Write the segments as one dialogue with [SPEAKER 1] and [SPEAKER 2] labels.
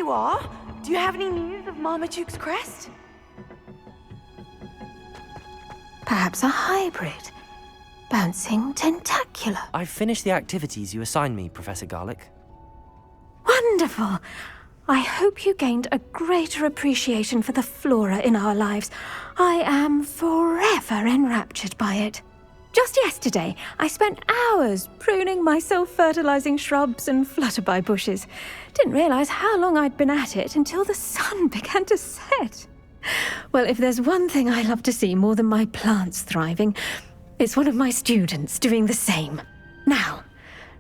[SPEAKER 1] you are. Do you have any news of Marmaduke's crest?
[SPEAKER 2] Perhaps a hybrid. Bouncing tentacular.
[SPEAKER 3] I've finished the activities you assigned me, Professor Garlick.
[SPEAKER 2] Wonderful! I hope you gained a greater appreciation for the flora in our lives. I am forever enraptured by it. Just yesterday, I spent hours pruning my self-fertilizing shrubs and flutterby bushes. Didn't realize how long I'd been at it until the sun began to set. Well, if there's one thing I love to see more than my plants thriving, it's one of my students doing the same. Now,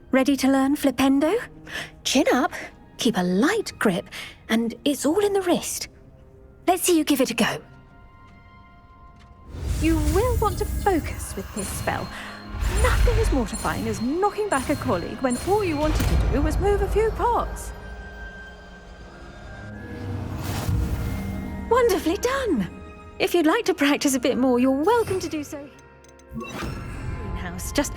[SPEAKER 2] ready to learn flipendo? Chin up, keep a light grip, and it's all in the wrist. Let's see you give it a go. You will want to focus with this spell. Nothing as mortifying as knocking back a colleague when all you wanted to do was move a few pots. Wonderfully done! If you'd like to practice a bit more, you're welcome to do so. Greenhouse, just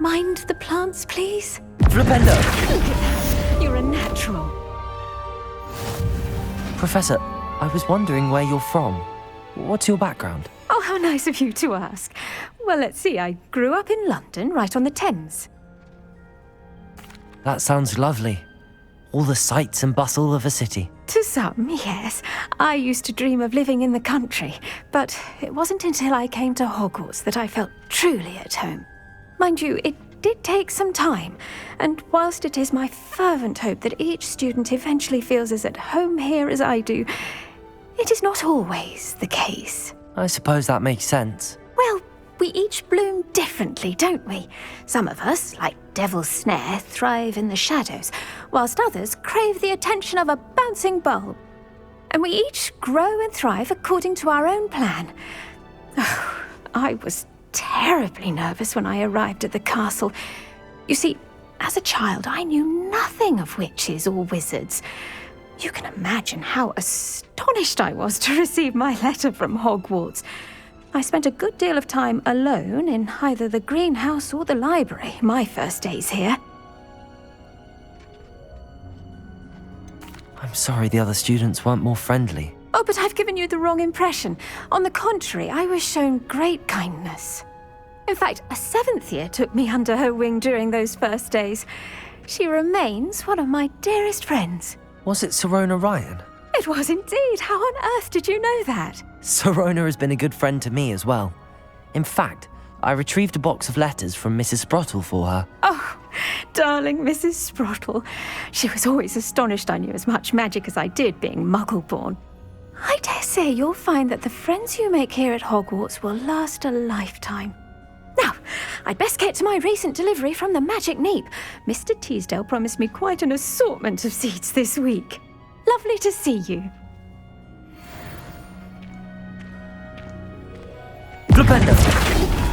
[SPEAKER 2] mind the plants, please.
[SPEAKER 3] Flipendo!
[SPEAKER 2] Look at that. You're a natural.
[SPEAKER 3] Professor, I was wondering where you're from. What's your background?
[SPEAKER 2] Oh, how nice of you to ask. Well, let's see. I grew up in London, right on the Thames.
[SPEAKER 3] That sounds lovely. All the sights and bustle of a city.
[SPEAKER 2] To some, yes. I used to dream of living in the country, but it wasn't until I came to Hogwarts that I felt truly at home. Mind you, it did take some time, and whilst it is my fervent hope that each student eventually feels as at home here as I do, it is not always the case.
[SPEAKER 3] I suppose that makes sense.
[SPEAKER 2] Well, we each bloom differently, don't we? Some of us, like Devil's Snare, thrive in the shadows, whilst others crave the attention of a bouncing bulb. And we each grow and thrive according to our own plan. Oh, I was terribly nervous when I arrived at the castle. You see, as a child, I knew nothing of witches or wizards. You can imagine how astonished I was to receive my letter from Hogwarts. I spent a good deal of time alone in either the greenhouse or the library my first days here.
[SPEAKER 3] I'm sorry the other students weren't more friendly.
[SPEAKER 2] Oh, but I've given you the wrong impression. On the contrary, I was shown great kindness. In fact, a 7th year took me under her wing during those first days. She remains one of my dearest friends.
[SPEAKER 3] Was it Serona Ryan?
[SPEAKER 2] It was indeed. How on earth did you know that?
[SPEAKER 3] Serona has been a good friend to me as well. In fact, I retrieved a box of letters from Mrs. Sprottle for her.
[SPEAKER 2] Oh, darling Mrs. Sprottle. She was always astonished I knew as much magic as I did, being Muggle-born. I dare say you'll find that the friends you make here at Hogwarts will last a lifetime. Now, I'd best get to my recent delivery from the Magic Neep. Mr. Teasdale promised me quite an assortment of seeds this week. Lovely to see you.
[SPEAKER 3] Flipendo!